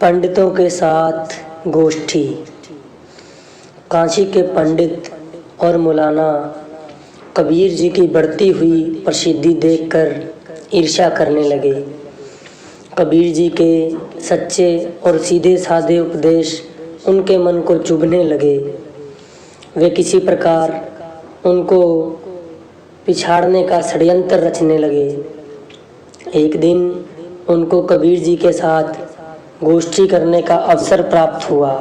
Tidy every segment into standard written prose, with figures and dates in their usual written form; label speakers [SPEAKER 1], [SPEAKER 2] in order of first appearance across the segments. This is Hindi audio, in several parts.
[SPEAKER 1] पंडितों के साथ गोष्ठी। काशी के पंडित और मौलाना कबीर जी की बढ़ती हुई प्रसिद्धि देखकर ईर्ष्या करने लगे। कबीर जी के सच्चे और सीधे साधे उपदेश उनके मन को चुभने लगे। वे किसी प्रकार उनको पिछाड़ने का षड्यंत्र रचने लगे। एक दिन उनको कबीर जी के साथ गोष्ठी करने का अवसर प्राप्त हुआ।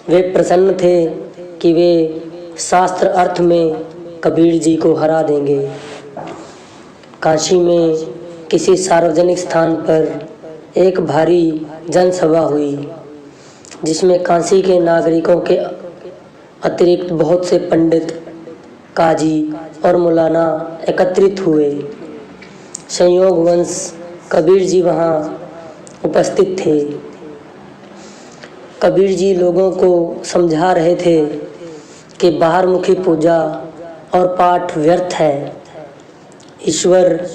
[SPEAKER 1] वे प्रसन्न थे कि वे शास्त्र अर्थ में कबीर जी को हरा देंगे। काशी में किसी सार्वजनिक स्थान पर एक भारी जनसभा हुई, जिसमें काशी के नागरिकों के अतिरिक्त बहुत से पंडित, काजी और मौलाना एकत्रित हुए। संयोगवश कबीर जी वहाँ उपस्थित थे। कबीर जी लोगों को समझा रहे थे कि बाहरमुखी पूजा और पाठ व्यर्थ है। ईश्वर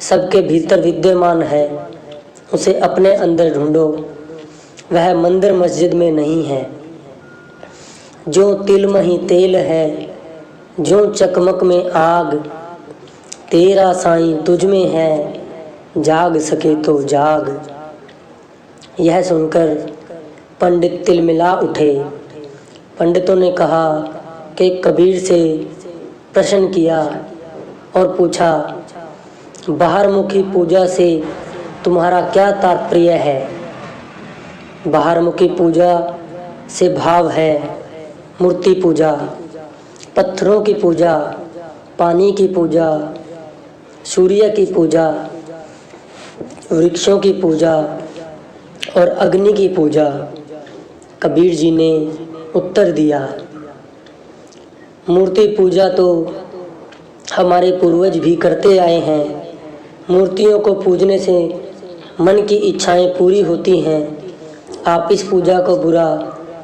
[SPEAKER 1] सबके भीतर विद्यमान है, उसे अपने अंदर ढूंढो। वह मंदिर मस्जिद में नहीं है। जो तिल में ही तेल है, जो चकमक में आग, तेरा साईं तुझ में है, जाग सके तो जाग। यह सुनकर पंडित तिलमिला उठे। पंडितों ने कहा कि कबीर से प्रश्न किया और पूछा, बाहरमुखी पूजा से तुम्हारा क्या तात्पर्य है? बाहरमुखी पूजा से भाव है मूर्ति पूजा, पत्थरों की पूजा, पानी की पूजा, सूर्य की पूजा, वृक्षों की पूजा और अग्नि की पूजा। कबीर जी ने उत्तर दिया, मूर्ति पूजा तो हमारे पूर्वज भी करते आए हैं। मूर्तियों को पूजने से मन की इच्छाएं पूरी होती हैं। आप इस पूजा को बुरा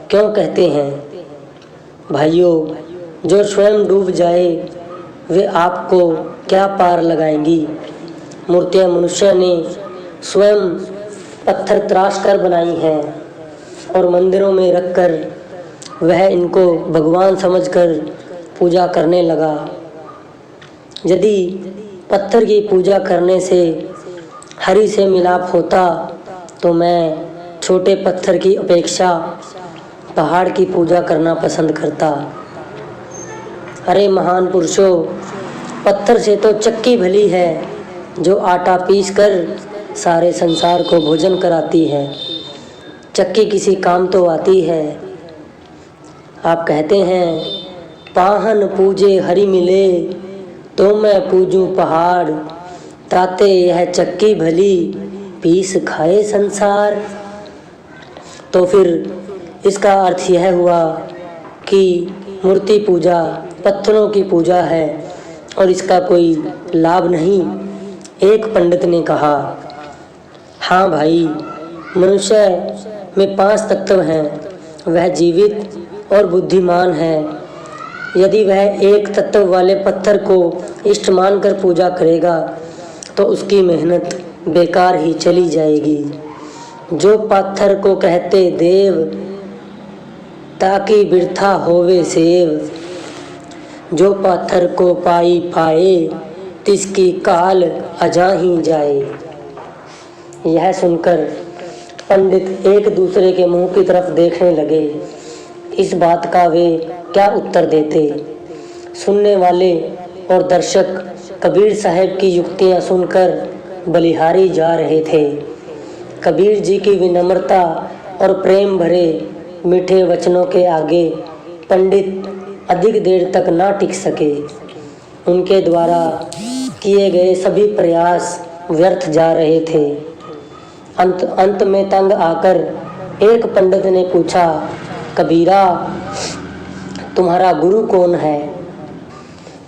[SPEAKER 1] क्यों कहते हैं? भाइयों, जो स्वयं डूब जाए वे आपको क्या पार लगाएंगी? मूर्तियां मनुष्य ने स्वयं पत्थर तराश कर बनाई हैं और मंदिरों में रखकर वह इनको भगवान समझकर पूजा करने लगा। यदि पत्थर की पूजा करने से हरि से मिलाप होता तो मैं छोटे पत्थर की अपेक्षा पहाड़ की पूजा करना पसंद करता। अरे महान पुरुषों, पत्थर से तो चक्की भली है जो आटा पीस कर सारे संसार को भोजन कराती है। चक्की किसी काम तो आती है। आप कहते हैं पाहन पूजे हरि मिले तो मैं पूजूं पहाड़, ताते यह चक्की भली पीस खाए संसार। तो फिर इसका अर्थ यह हुआ कि मूर्ति पूजा पत्थरों की पूजा है और इसका कोई लाभ नहीं। एक पंडित ने कहा, हाँ भाई, मनुष्य में 5 तत्व हैं। वह जीवित और बुद्धिमान है। यदि वह एक तत्व वाले पत्थर को इष्ट मानकर पूजा करेगा तो उसकी मेहनत बेकार ही चली जाएगी। जो पत्थर को कहते देव, ताकि बिरथा होवे सेव। जो पत्थर को पाई पाए, तिसकी काल अजाही जाए। यह सुनकर पंडित एक दूसरे के मुंह की तरफ देखने लगे। इस बात का वे क्या उत्तर देते? सुनने वाले और दर्शक कबीर साहब की युक्तियां सुनकर बलिहारी जा रहे थे। कबीर जी की विनम्रता और प्रेम भरे मीठे वचनों के आगे पंडित अधिक देर तक ना टिक सके। उनके द्वारा किए गए सभी प्रयास व्यर्थ जा रहे थे। अंत में तंग आकर एक पंडित ने पूछा, कबीरा, तुम्हारा गुरु कौन है?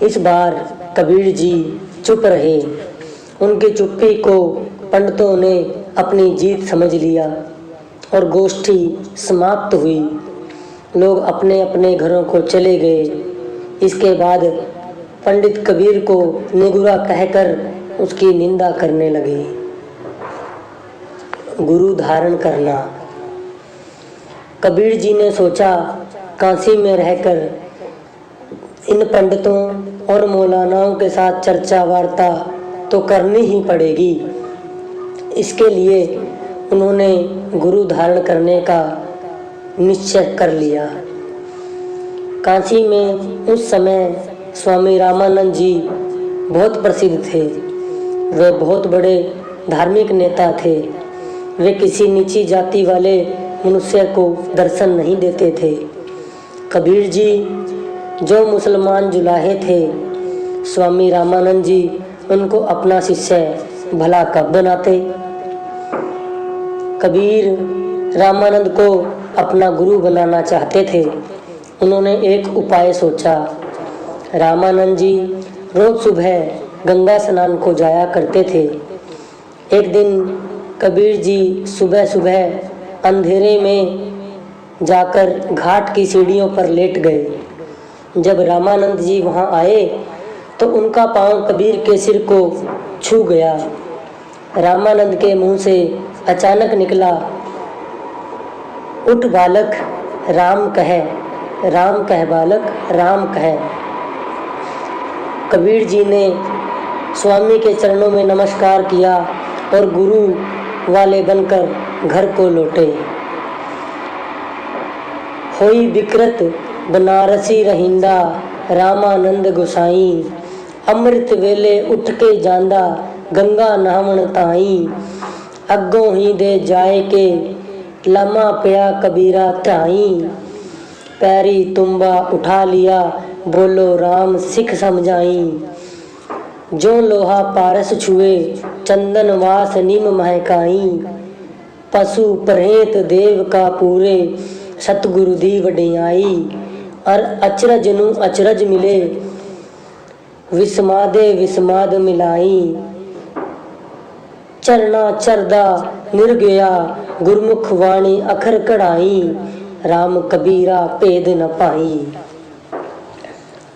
[SPEAKER 1] इस बार कबीर जी चुप रहे। उनकी चुप्पी को पंडितों ने अपनी जीत समझ लिया और गोष्ठी समाप्त हुई। लोग अपने अपने घरों को चले गए। इसके बाद पंडित कबीर को निगुरा कहकर उसकी निंदा करने लगे। गुरु धारण करना। कबीर जी ने सोचा, काशी में रहकर इन पंडितों और मौलानाओं के साथ चर्चा वार्ता तो करनी ही पड़ेगी। इसके लिए उन्होंने गुरु धारण करने का निश्चय कर लिया। काशी में उस समय स्वामी रामानंद जी बहुत प्रसिद्ध थे। वे बहुत बड़े धार्मिक नेता थे। वे किसी नीची जाति वाले मनुष्य को दर्शन नहीं देते थे। कबीर जी जो मुसलमान जुलाहे थे, स्वामी रामानंद जी उनको अपना शिष्य भला कब बनाते। कबीर रामानंद को अपना गुरु बनाना चाहते थे। उन्होंने एक उपाय सोचा। रामानंद जी रोज सुबह गंगा स्नान को जाया करते थे। एक दिन कबीर जी सुबह सुबह अंधेरे में जाकर घाट की सीढ़ियों पर लेट गए। जब रामानंद जी वहां आए तो उनका पांव कबीर के सिर को छू गया। रामानंद के मुंह से अचानक निकला, उठ बालक राम कह, राम कह बालक राम कह। कबीर जी ने स्वामी के चरणों में नमस्कार किया और गुरु वाले बनकर घर को लौटे। होई विकृत बनारसी रहिंदा, रामानंद गोसाई, अमृत वेले उठ के जांदा, गंगा नहावन ताई, अग्गों ही दे जाए के लम्हा पिया कबीरा ध्याई, पैरी तुम्बा उठा लिया, बोलो राम सिख समझाई, जो लोहा पारस छुए, चंदन वास नीम महकाई, पशु प्रेत देव का पूरे, सतगुरु दी वडियाई, और अचरज नु अचरज मिले, विस्मादे विस्माद मिलाई, चरना चरदा निर्गया, गुरमुख वाणी अखर कढ़ाई, राम कबीरा भेद न पाई।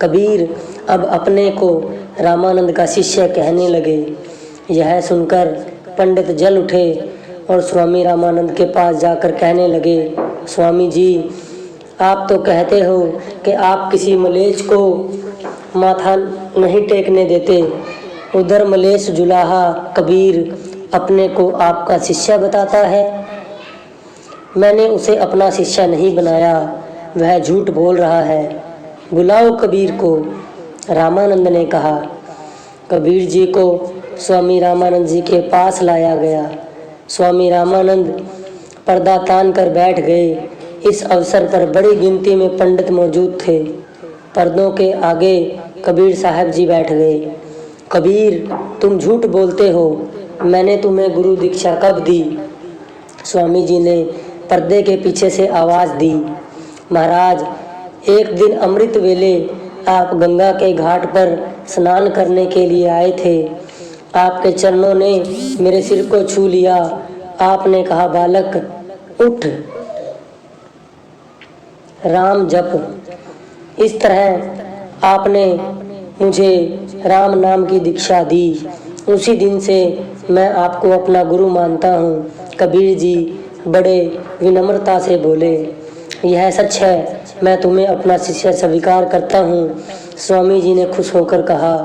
[SPEAKER 1] कबीर अब अपने को रामानंद का शिष्य कहने लगे। यह सुनकर पंडित जल उठे और स्वामी रामानंद के पास जाकर कहने लगे, स्वामी जी आप तो कहते हो कि आप किसी मलेच्छ को माथा नहीं टेकने देते, उधर मलेच्छ जुलाहा कबीर अपने को आपका शिष्य बताता है। मैंने उसे अपना शिष्य नहीं बनाया, वह झूठ बोल रहा है, बुलाओ कबीर को। रामानंद ने कहा। कबीर जी को स्वामी रामानंद जी के पास लाया गया। स्वामी रामानंद पर्दा तान कर बैठ गए। इस अवसर पर बड़ी गिनती में पंडित मौजूद थे। पर्दों के आगे कबीर साहब जी बैठ गए। कबीर तुम झूठ बोलते हो, मैंने तुम्हें गुरु दीक्षा कब दी? स्वामी जी ने पर्दे के पीछे से आवाज़ दी, महाराज एक दिन अमृत वेले आप गंगा के घाट पर स्नान करने के लिए आए थे। आपके चरणों ने मेरे सिर को छू लिया। आपने कहा बालक उठ, राम जप। इस तरह आपने मुझे राम नाम की दीक्षा दी। उसी दिन से मैं आपको अपना गुरु मानता हूँ। कबीर जी बड़े विनम्रता से बोले, यह सच है, मैं तुम्हें अपना शिष्य स्वीकार करता हूँ। स्वामी जी ने खुश होकर कहा,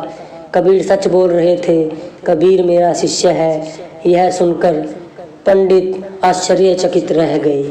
[SPEAKER 1] कबीर सच बोल रहे थे, कबीर मेरा शिष्य है। यह सुनकर पंडित आश्चर्यचकित रह गए।